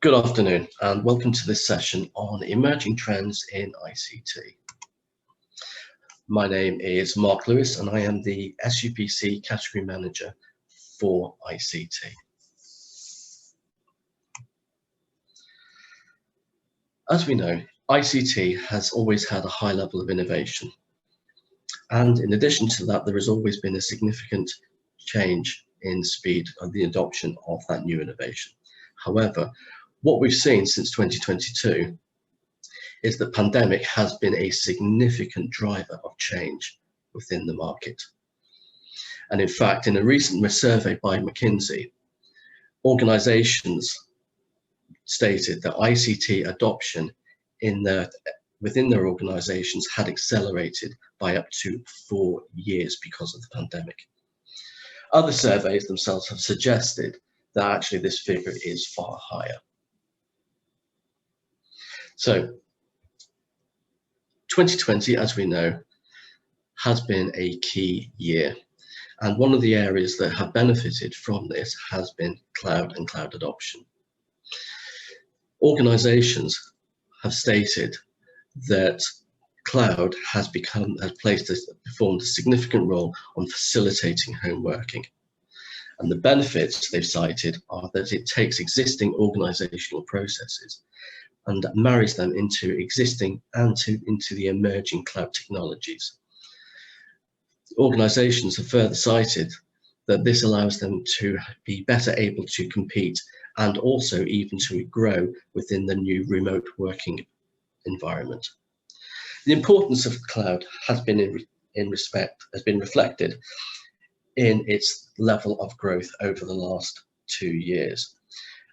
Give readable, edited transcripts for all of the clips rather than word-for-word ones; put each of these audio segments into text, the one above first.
Good afternoon and welcome to this session on emerging trends in ICT. My name is Mark Lewis and I am the SUPC Category Manager for ICT. As we know, ICT has always had a high level of innovation. And in addition to that, there has always been a significant change in speed of the adoption of that new innovation. However, what we've seen since 2022 is that pandemic has been a significant driver of change within the market. And in fact, in a recent survey by McKinsey, organizations stated that ICT adoption within their organizations had accelerated by up to 4 years because of the pandemic. Other surveys themselves have suggested that actually this figure is far higher. So 2020, as we know, has been a key year. And one of the areas that have benefited from this has been cloud and cloud adoption. Organizations have stated that cloud has performed a significant role on facilitating home working. And the benefits they've cited are that it takes existing organizational processes and marries them into existing and into the emerging cloud technologies. Organizations have further cited that this allows them to be better able to compete and also even to grow within the new remote working environment. The importance of cloud has been reflected in its level of growth over the last 2 years.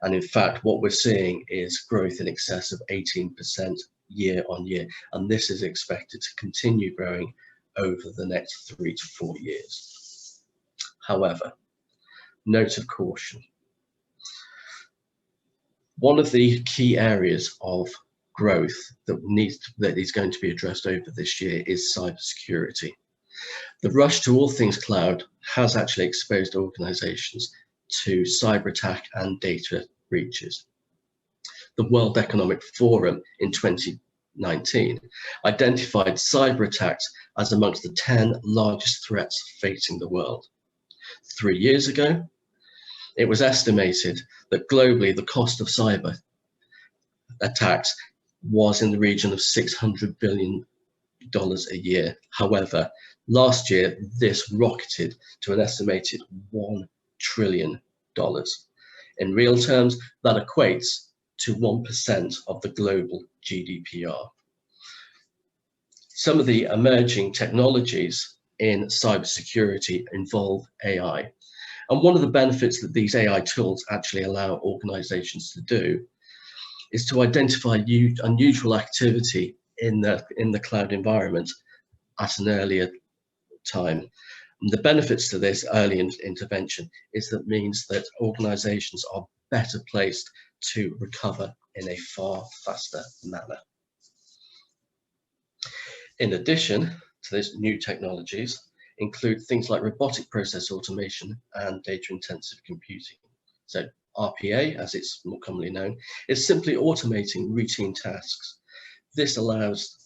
And in fact, what we're seeing is growth in excess of 18% year on year. And this is expected to continue growing over the next 3 to 4 years. However, note of caution. One of the key areas of growth that is going to be addressed over this year is cybersecurity. The rush to all things cloud has actually exposed organizations to cyber attack and data breaches. The World Economic Forum in 2019 identified cyber attacks as amongst the 10 largest threats facing the world. 3 years ago, it was estimated that globally the cost of cyber attacks was in the region of $600 billion a year. However, last year, this rocketed to an estimated $1 trillion. In real terms, that equates to 1% of the global GDPR. Some of the emerging technologies in cybersecurity involve AI. And one of the benefits that these AI tools actually allow organizations to do is to identify unusual activity in the cloud environment at an earlier time. And the benefits to this early intervention is that means that organizations are better placed to recover in a far faster manner. In addition to these new technologies, include things like robotic process automation and data-intensive computing. So RPA, as it's more commonly known, is simply automating routine tasks. This allows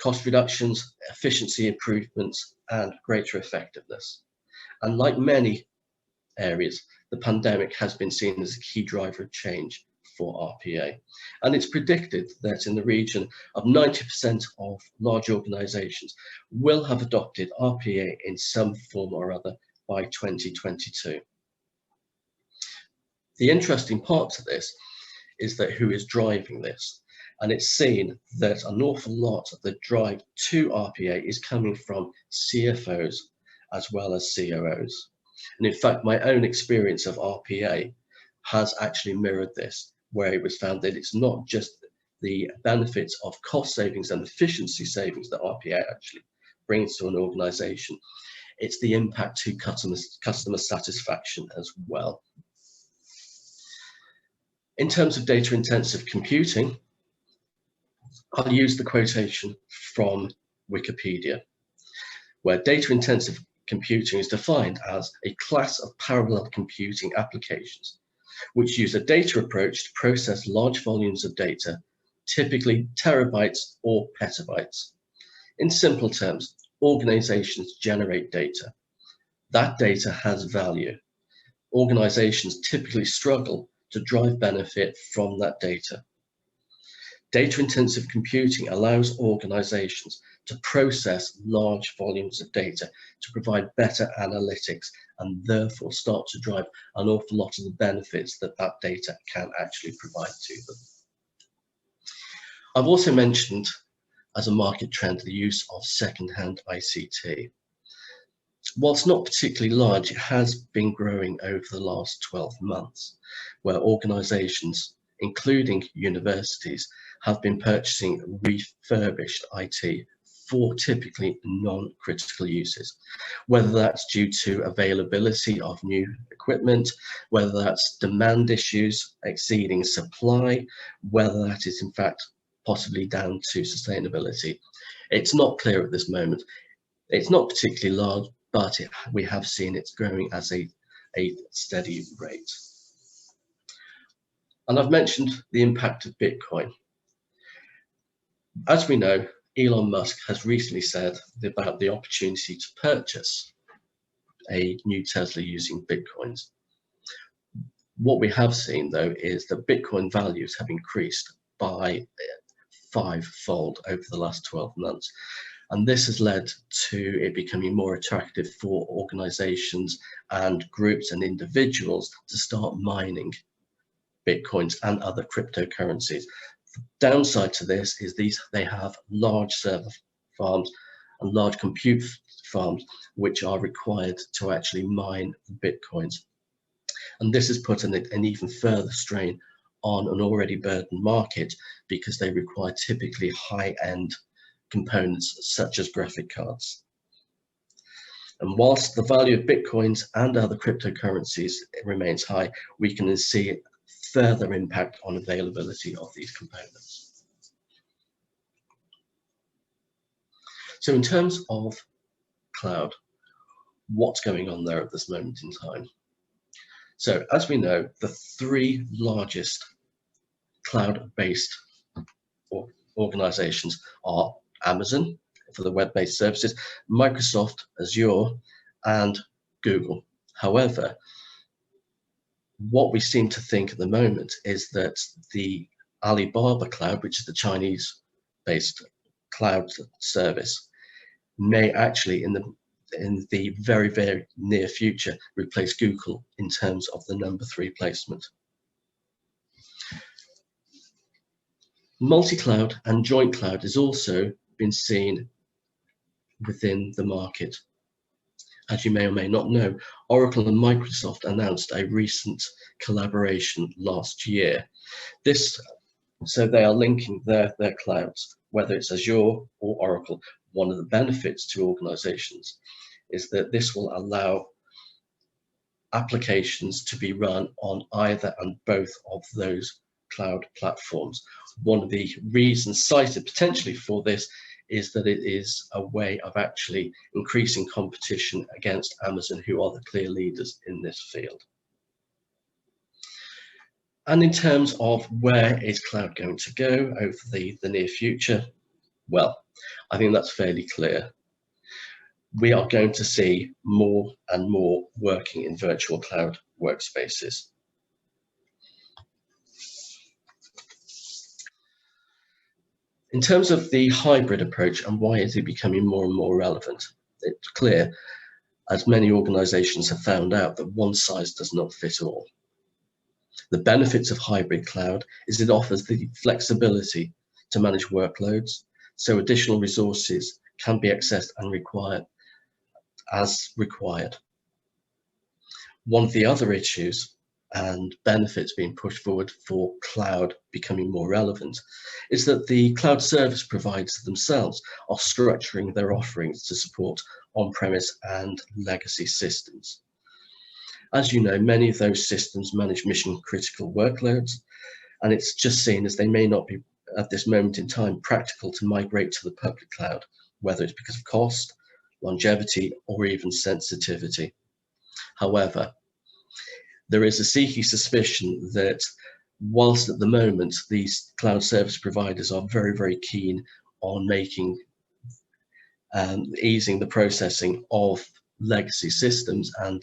cost reductions, efficiency improvements, and greater effectiveness. And like many areas, the pandemic has been seen as a key driver of change for RPA. And it's predicted that in the region of 90% of large organizations will have adopted RPA in some form or other by 2022. The interesting part to this is that who is driving this? And it's seen that an awful lot of the drive to RPA is coming from CFOs as well as COOs. And in fact, my own experience of RPA has actually mirrored this, where it was found that it's not just the benefits of cost savings and efficiency savings that RPA actually brings to an organization, it's the impact to customer satisfaction as well. In terms of data-intensive computing, I'll use the quotation from Wikipedia, where data-intensive computing is defined as a class of parallel computing applications which use a data approach to process large volumes of data, typically terabytes or petabytes. In simple terms, organizations generate data. That data has value. Organizations typically struggle to drive benefit from that data. Data-intensive computing allows organizations to process large volumes of data to provide better analytics and therefore start to drive an awful lot of the benefits that that data can actually provide to them. I've also mentioned as a market trend the use of second-hand ICT. Whilst not particularly large, it has been growing over the last 12 months, where organizations, including universities, have been purchasing refurbished IT for typically non-critical uses, whether that's due to availability of new equipment, whether that's demand issues exceeding supply, whether that is in fact possibly down to sustainability. It's not clear at this moment. It's not particularly large, but we have seen it's growing as a steady rate. And I've mentioned the impact of Bitcoin. As we know, Elon Musk has recently said about the opportunity to purchase a new Tesla using Bitcoins. What we have seen, though, is that Bitcoin values have increased by 5-fold over the last 12 months. And this has led to it becoming more attractive for organizations and groups and individuals to start mining Bitcoins and other cryptocurrencies. The downside to this is they have large server farms and large compute farms which are required to actually mine the Bitcoins. And this has put an even further strain on an already burdened market because they require typically high-end components such as graphic cards. And whilst the value of Bitcoins and other cryptocurrencies remains high, we can see further impact on availability of these components. So in terms of cloud, what's going on there at this moment in time? So as we know, the 3 largest cloud-based organizations are Amazon for the web-based services, Microsoft Azure, and Google. However, what we seem to think at the moment is that the Alibaba cloud, which is the Chinese-based cloud service, may actually in the very, very near future replace Google in terms of the number 3 placement. Multi-cloud and joint cloud has also been seen within the market. As you may or may not know, Oracle and Microsoft announced a recent collaboration last year. So they are linking their clouds, whether it's Azure or Oracle. One of the benefits to organizations is that this will allow applications to be run on either and both of those cloud platforms. One of the reasons cited potentially for this is that it is a way of actually increasing competition against Amazon, who are the clear leaders in this field. And in terms of where is cloud going to go over the near future, well, I think that's fairly clear. We are going to see more and more working in virtual cloud workspaces. In terms of the hybrid approach and why is it becoming more and more relevant, it's clear, as many organizations have found out, that one size does not fit all. The benefits of hybrid cloud is it offers the flexibility to manage workloads, so additional resources can be accessed and required as required. One of the other issues and benefits being pushed forward for cloud becoming more relevant is that the cloud service providers themselves are structuring their offerings to support on-premise and legacy systems. As you know, many of those systems manage mission-critical workloads, and it's just seen as they may not be, at this moment in time, practical to migrate to the public cloud, whether it's because of cost, longevity, or even sensitivity. However, there is a sneaky suspicion that whilst at the moment these cloud service providers are very, very keen on making easing the processing of legacy systems and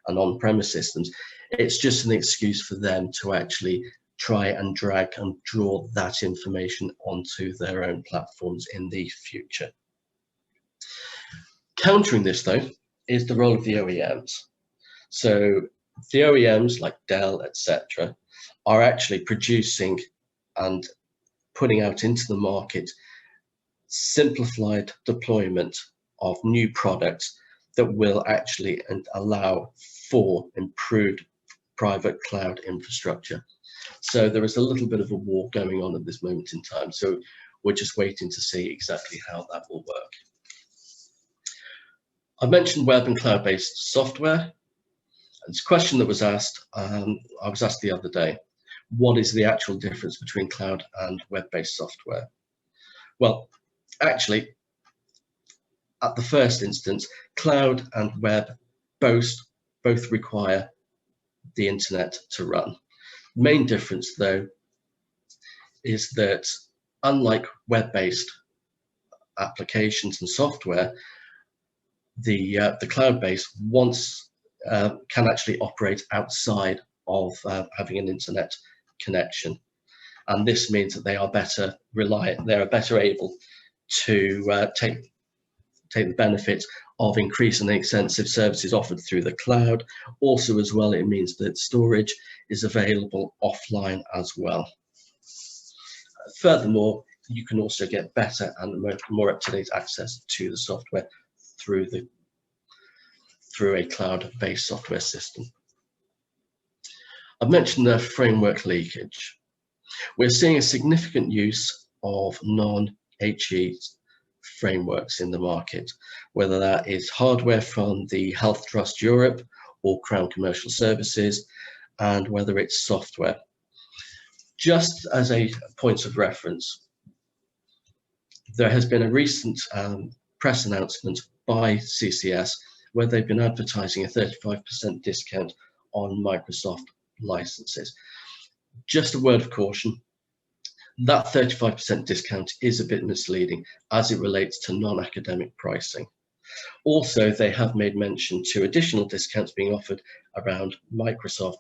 on-premise systems, it's just an excuse for them to actually try and drag and draw that information onto their own platforms in the future. Countering this, though, is the role of the OEMs. So the OEMs like Dell, etc., are actually producing and putting out into the market simplified deployment of new products that will actually allow for improved private cloud infrastructure. So there is a little bit of a war going on at this moment in time. So we're just waiting to see exactly how that will work. I mentioned web and cloud-based software. It's a question that was asked, I was asked the other day, what is the actual difference between cloud and web-based software? Well, actually, at the first instance, cloud and web both require the internet to run. Main difference, though, is that unlike web-based applications and software, the cloud-based can actually operate outside of having an internet connection, and this means that they are better able to take the benefit of increasingly extensive services offered through the cloud. Also, as well, it means that storage is available offline as well. Furthermore, you can also get better and more up-to-date access to the software through a cloud-based software system. I've mentioned the framework leakage. We're seeing a significant use of non-HE frameworks in the market, whether that is hardware from the Health Trust Europe or Crown Commercial Services, and whether it's software. Just as a point of reference, there has been a recent press announcement by CCS where they've been advertising a 35% discount on Microsoft licenses. Just a word of caution, that 35% discount is a bit misleading as it relates to non-academic pricing. Also, they have made mention to additional discounts being offered around Microsoft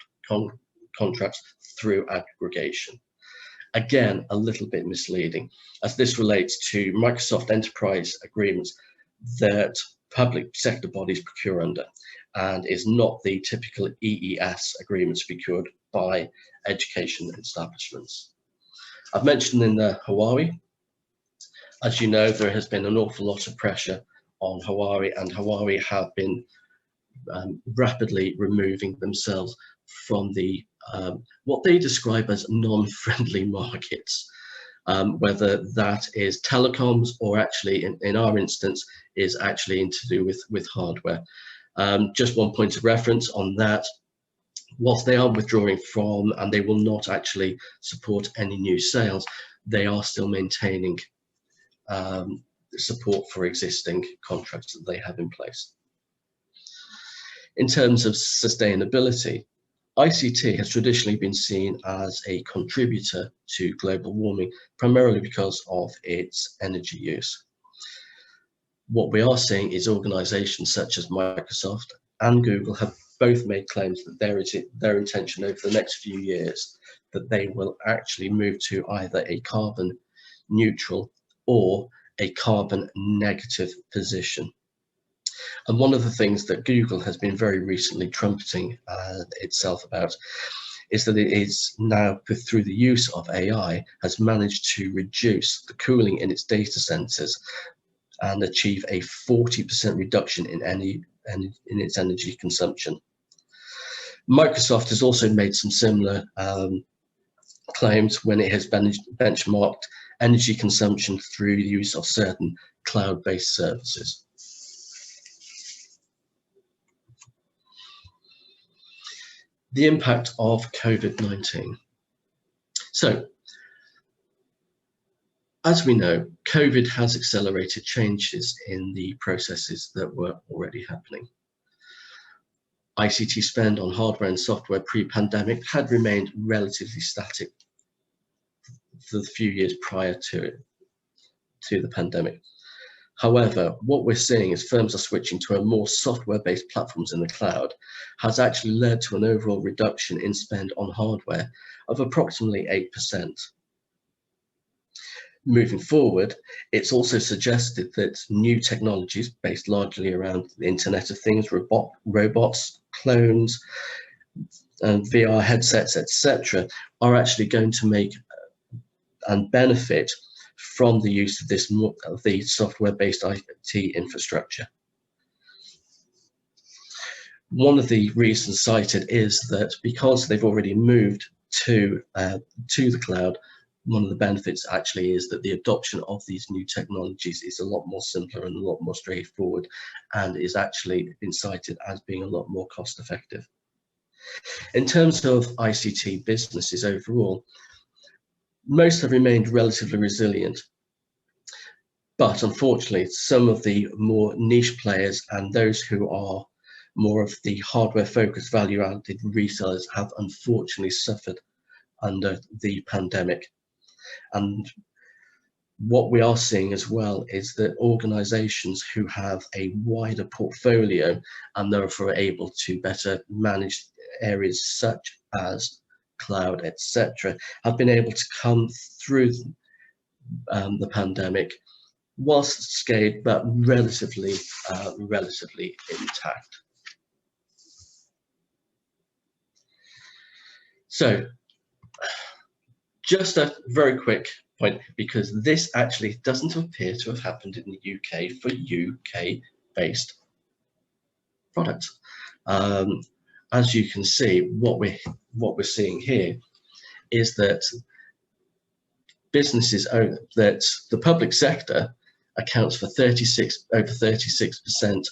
contracts through aggregation. Again, a little bit misleading, as this relates to Microsoft enterprise agreements that public sector bodies procure under, and is not the typical EES agreements procured by education establishments. I've mentioned in the Huawei, as you know, there has been an awful lot of pressure on Huawei, and Huawei have been rapidly removing themselves from the what they describe as non-friendly markets, whether that is telecoms or actually in our instance is actually to do with hardware. Just one point of reference on that, whilst they are withdrawing from and they will not actually support any new sales, they are still maintaining support for existing contracts that they have in place. In terms of sustainability, ICT has traditionally been seen as a contributor to global warming, primarily because of its energy use. What we are seeing is organizations such as Microsoft and Google have both made claims that their intention over the next few years that they will actually move to either a carbon neutral or a carbon negative position. And one of the things that Google has been very recently trumpeting itself about is that it is now, through the use of AI, has managed to reduce the cooling in its data centers and achieve a 40% reduction in its energy consumption. Microsoft has also made some similar claims when it has benchmarked energy consumption through the use of certain cloud-based services. The impact of COVID-19. So, as we know, COVID has accelerated changes in the processes that were already happening. ICT spend on hardware and software pre-pandemic had remained relatively static for the few years prior to the pandemic. However, what we're seeing is firms are switching to a more software-based platforms in the cloud has actually led to an overall reduction in spend on hardware of approximately 8%. Moving forward, it's also suggested that new technologies based largely around the Internet of Things, robots, clones, and VR headsets, etc., are actually going to make and benefit from the use of the software-based IT infrastructure. One of the reasons cited is that because they've already moved to the cloud, one of the benefits actually is that the adoption of these new technologies is a lot more simpler and a lot more straightforward, and is actually been cited as being a lot more cost effective. In terms of ICT businesses overall, most have remained relatively resilient, but unfortunately some of the more niche players and those who are more of the hardware focused value added resellers have unfortunately suffered under the pandemic. And what we are seeing as well is that organizations who have a wider portfolio and therefore able to better manage areas such as cloud, etc., have been able to come through the pandemic whilst scaled but relatively intact. So just a very quick point, because this actually doesn't appear to have happened in the UK for UK-based products. As you can see, what we're seeing here is that businesses that the public sector accounts for over 36%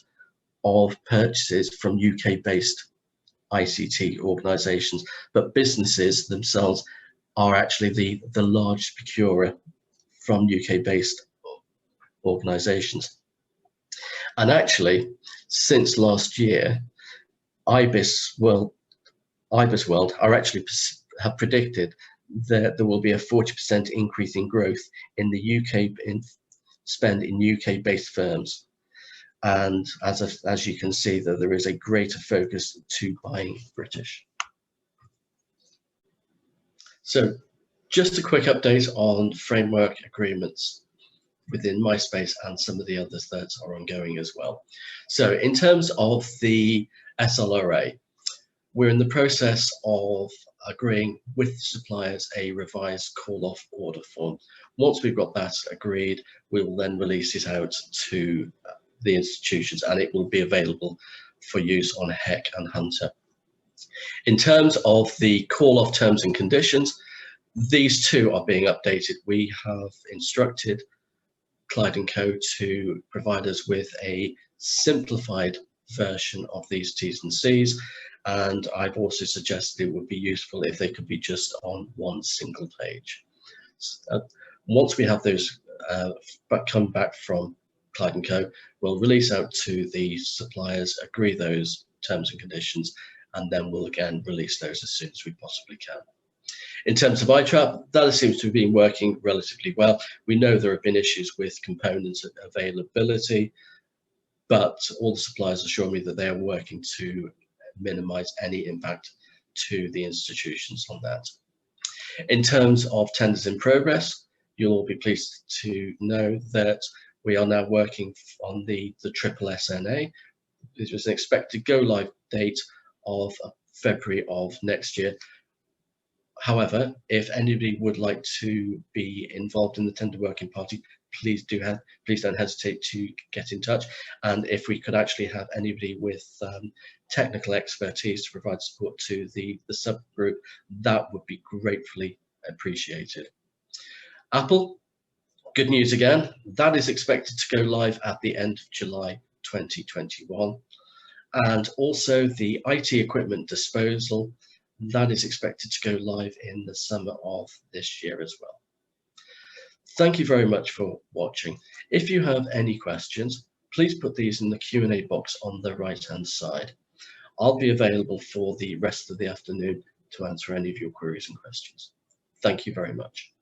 of purchases from UK-based ICT organisations, but businesses themselves are actually the large procurer from UK-based organisations. And actually, since last year, IBIS World are actually have predicted that there will be a 40% increase in growth in the UK spend in UK-based firms. And as you can see, that there is a greater focus to buying British. So just a quick update on framework agreements within MySpace and some of the others that are ongoing as well. So in terms of the SLRA, we're in the process of agreeing with suppliers a revised call-off order form. Once we've got that agreed, we will then release it out to the institutions, and it will be available for use on HEC and Hunter. In terms of the call-off terms and conditions, these two are being updated. We have instructed Clyde & Co to provide us with a simplified version of these T's and C's, and I've also suggested it would be useful if they could be just on one single page. Once we have those come back from Clyde & Co, we'll release out to the suppliers, agree those terms and conditions, and then we'll again release those as soon as we possibly can. In terms of iTrap, that seems to have been working relatively well. We know there have been issues with components availability, but all the suppliers assure me that they are working to minimize any impact to the institutions on that. In terms of tenders in progress, you'll all be pleased to know that we are now working on the triple SNA. This was an expected go live date of February of next year. However, if anybody would like to be involved in the tender working party, please don't hesitate to get in touch. And if we could actually have anybody with technical expertise to provide support to the subgroup, that would be gratefully appreciated. Apple, good news again. That is expected to go live at the end of July 2021. And also the IT equipment disposal, that is expected to go live in the summer of this year as well. Thank you very much for watching. If you have any questions, please put these in the Q&A box on the right-hand side. I'll be available for the rest of the afternoon to answer any of your queries and questions. Thank you very much.